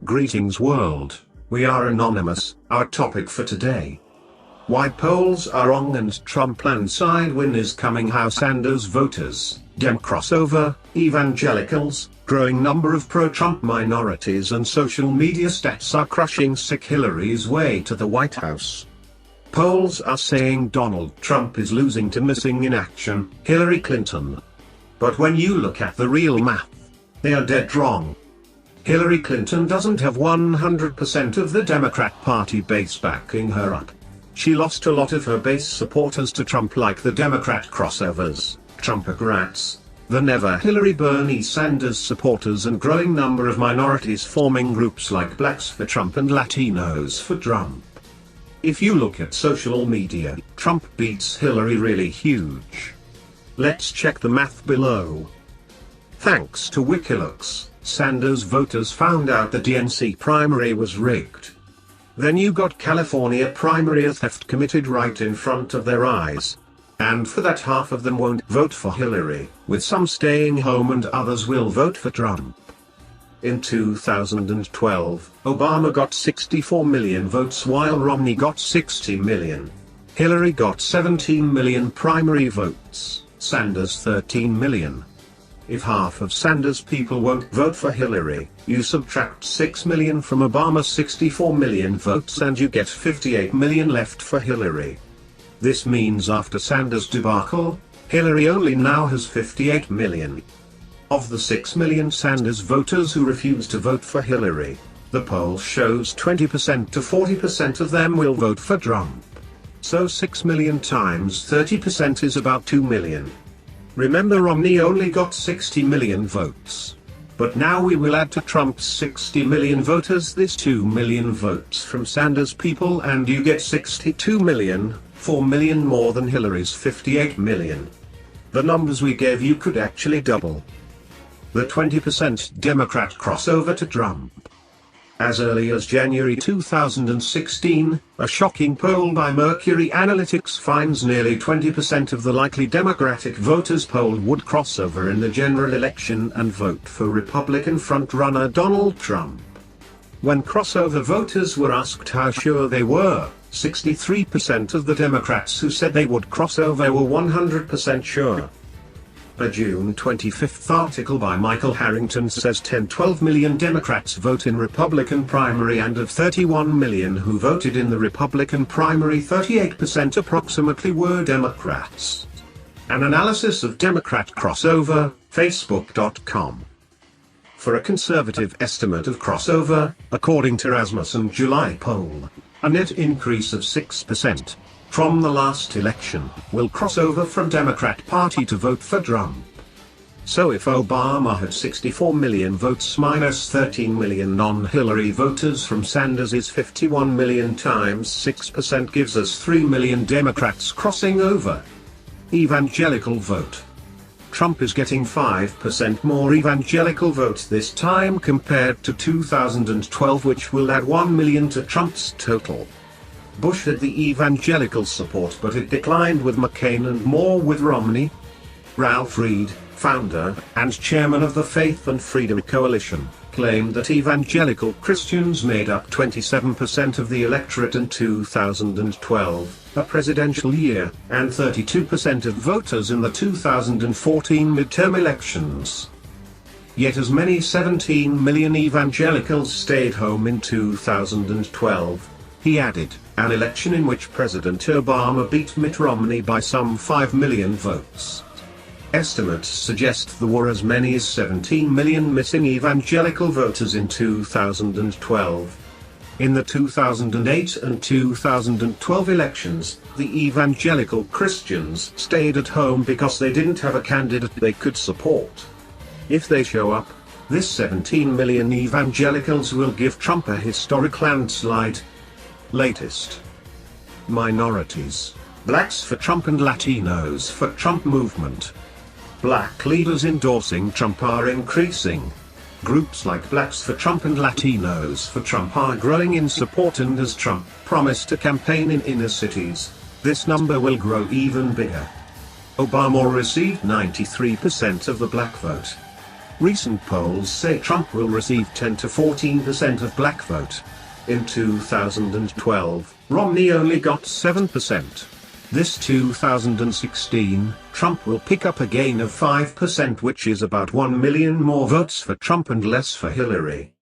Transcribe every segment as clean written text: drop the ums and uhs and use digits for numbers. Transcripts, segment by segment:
Greetings world, we are anonymous. Our topic for today: why polls are wrong and Trump landslide win is coming, how Sanders voters, Dem crossover, evangelicals, growing number of pro-Trump minorities and social media stats are crushing sick Hillary's way to the White House. Polls are saying Donald Trump is losing to missing in action, Hillary Clinton. But when you look at the real math, they are dead wrong. Hillary Clinton doesn't have 100% of the Democrat Party base backing her up. She lost a lot of her base supporters to Trump, like the Democrat crossovers, Trumpocrats, the Never Hillary Bernie Sanders supporters, and growing number of minorities forming groups like Blacks for Trump and Latinos for Trump. If you look at social media, Trump beats Hillary really huge. Let's check the math below. Thanks to WikiLeaks, Sanders voters found out the DNC primary was rigged. Then you got California primary theft committed right in front of their eyes. And for that, half of them won't vote for Hillary, with some staying home and others will vote for Trump. In 2012, Obama got 64 million votes while Romney got 60 million. Hillary got 17 million primary votes, Sanders 13 million. If half of Sanders' people won't vote for Hillary, you subtract 6 million from Obama's 64 million votes and you get 58 million left for Hillary. This means after Sanders' debacle, Hillary only now has 58 million. Of the 6 million Sanders voters who refuse to vote for Hillary, the poll shows 20% to 40% of them will vote for Trump. So 6 million times 30% is about 2 million. Remember, Romney only got 60 million votes. But now we will add to Trump's 60 million voters this 2 million votes from Sanders' people and you get 62 million, 4 million more than Hillary's 58 million. The numbers we gave you could actually double. The 20% Democrat crossover to Trump. As early as January 2016, a shocking poll by Mercury Analytics finds nearly 20% of the likely Democratic voters polled would cross over in the general election and vote for Republican frontrunner Donald Trump. When crossover voters were asked how sure they were, 63% of the Democrats who said they would cross over were 100% sure. A June 25 article by Michael Harrington says 10-12 million Democrats vote in Republican primary, and of 31 million who voted in the Republican primary, 38% approximately were Democrats. An analysis of Democrat crossover, Facebook.com. For a conservative estimate of crossover, according to Rasmussen July poll, a net increase of 6%. From the last election, will cross over from Democrat Party to vote for Trump. So if Obama had 64 million votes minus 13 million non-Hillary voters from Sanders is 51 million times 6% gives us 3 million Democrats crossing over. Evangelical vote. Trump is getting 5% more evangelical votes this time compared to 2012, which will add 1 million to Trump's total. Bush had the evangelical support, but it declined with McCain and more with Romney. Ralph Reed, founder and chairman of the Faith and Freedom Coalition, claimed that evangelical Christians made up 27% of the electorate in 2012, a presidential year, and 32% of voters in the 2014 midterm elections. Yet as many 17 million evangelicals stayed home in 2012. He added, an election in which President Obama beat Mitt Romney by some 5 million votes. Estimates suggest there were as many as 17 million missing evangelical voters in 2012. In the 2008 and 2012 elections, the evangelical Christians stayed at home because they didn't have a candidate they could support. If they show up, this 17 million evangelicals will give Trump a historic landslide. Latest. Minorities. Blacks for Trump and Latinos for Trump movement. Black leaders endorsing Trump are increasing. Groups like Blacks for Trump and Latinos for Trump are growing in support, and as Trump promised to campaign in inner cities, this number will grow even bigger. Obama received 93% of the black vote. Recent polls say Trump will receive 10 to 14% of black vote. In 2012, Romney only got 7%. This 2016, Trump will pick up a gain of 5%, which is about 1 million more votes for Trump and less for Hillary.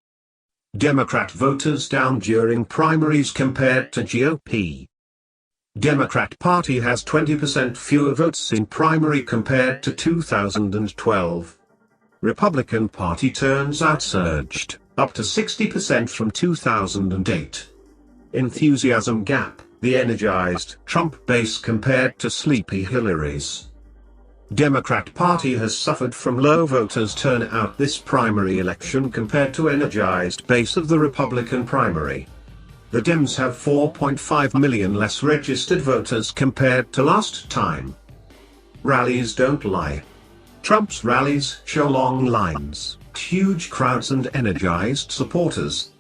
Democrat voters down during primaries compared to GOP. Democrat Party has 20% fewer votes in primary compared to 2012. Republican Party turnout surged, up to 60% from 2008. Enthusiasm gap, the energized Trump base compared to sleepy Hillary's. Democrat Party has suffered from low voters turnout this primary election compared to energized base of the Republican primary. The Dems have 4.5 million less registered voters compared to last time. Rallies don't lie. Trump's rallies show long lines, huge crowds and energized supporters.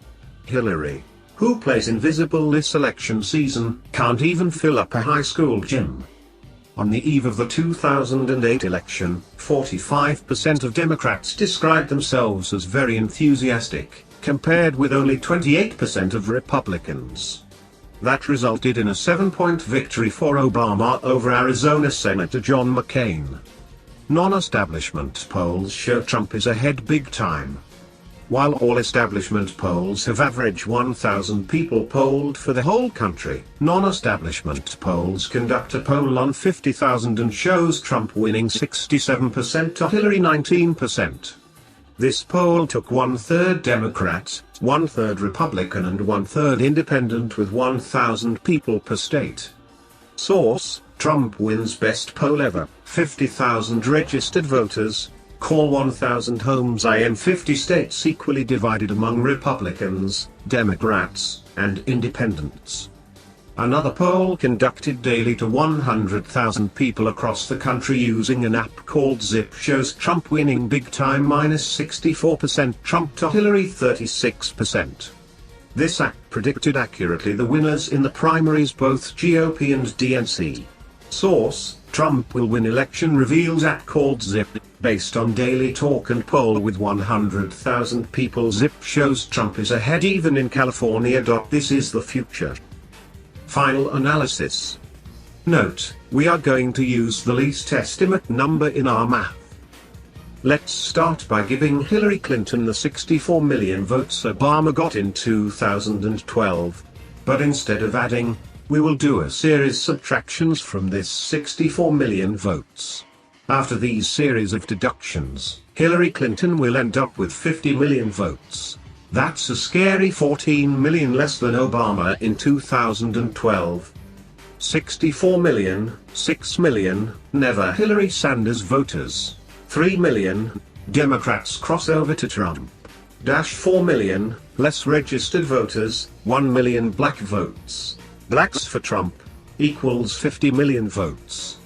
Hillary, who plays invisible this election season, can't even fill up a high school gym. On the eve of the 2008 election, 45% of Democrats described themselves as very enthusiastic, compared with only 28% of Republicans. That resulted in a 7-point victory for Obama over Arizona Senator John McCain. Non-establishment polls show Trump is ahead big time. While all establishment polls have averaged 1,000 people polled for the whole country, non-establishment polls conduct a poll on 50,000 and shows Trump winning 67% to Hillary 19%. This poll took 1/3 Democrat, 1/3 Republican and 1/3 Independent with 1,000 people per state. Source: Trump wins best poll ever, 50,000 registered voters, call 1,000 homes in 50 states equally divided among Republicans, Democrats, and Independents. Another poll conducted daily to 100,000 people across the country using an app called Zip shows Trump winning big time -64%, Trump to Hillary 36%. This app predicted accurately the winners in the primaries, both GOP and DNC. Source: Trump will win election reveals app called Zip, based on daily talk and poll with 100,000 people. Zip shows Trump is ahead even in California. This is the future. Final analysis. Note: we are going to use the least estimate number in our math. Let's start by giving Hillary Clinton the 64 million votes Obama got in 2012. But instead of adding, we will do a series subtractions from this 64 million votes. After these series of deductions, Hillary Clinton will end up with 50 million votes. That's a scary 14 million less than Obama in 2012. 64 million, 6 million, never Hillary Sanders voters. 3 million, Democrats cross over to Trump. 4 million, less registered voters, 1 million black votes. Blacks for Trump, equals 50 million votes.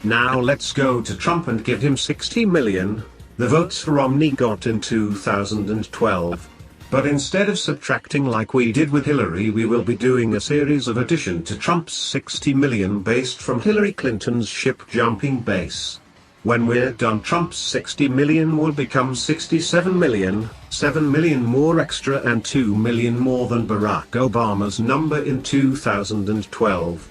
Now let's go to Trump and give him 60 million, the votes Romney got in 2012. But instead of subtracting like we did with Hillary, we will be doing a series of addition to Trump's 60 million based from Hillary Clinton's ship-jumping base. When we're done, Trump's 60 million will become 67 million, 7 million more extra and 2 million more than Barack Obama's number in 2012.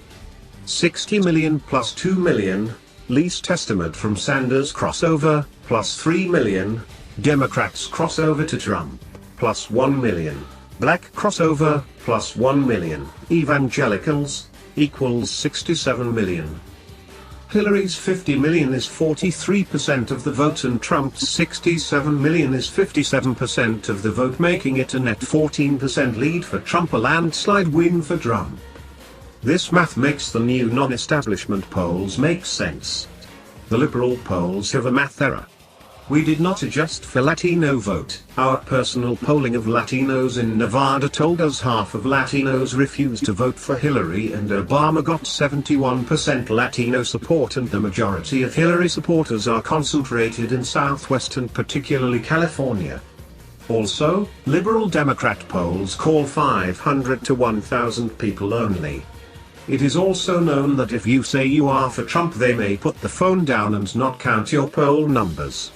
60 million plus 2 million, least estimate from Sanders crossover, plus 3 million, Democrats crossover to Trump, plus 1 million, black crossover, plus 1 million, evangelicals, equals 67 million. Hillary's 50 million is 43% of the vote and Trump's 67 million is 57% of the vote, making it a net 14% lead for Trump, a landslide win for Trump. This math makes the new non-establishment polls make sense. The liberal polls have a math error. We did not adjust for Latino vote. Our personal polling of Latinos in Nevada told us half of Latinos refused to vote for Hillary, and Obama got 71% Latino support, and the majority of Hillary supporters are concentrated in Southwest and particularly California. Also, liberal Democrat polls call 500 to 1,000 people only. It is also known that if you say you are for Trump, they may put the phone down and not count your poll numbers.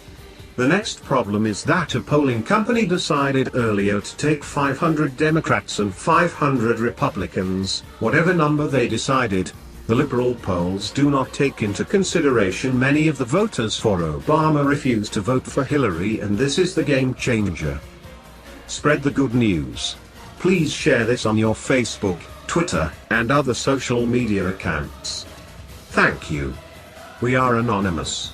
The next problem is that a polling company decided earlier to take 500 Democrats and 500 Republicans, whatever number they decided. The liberal polls do not take into consideration many of the voters for Obama refused to vote for Hillary, and this is the game changer. Spread the good news. Please share this on your Facebook, Twitter, and other social media accounts. Thank you. We are anonymous.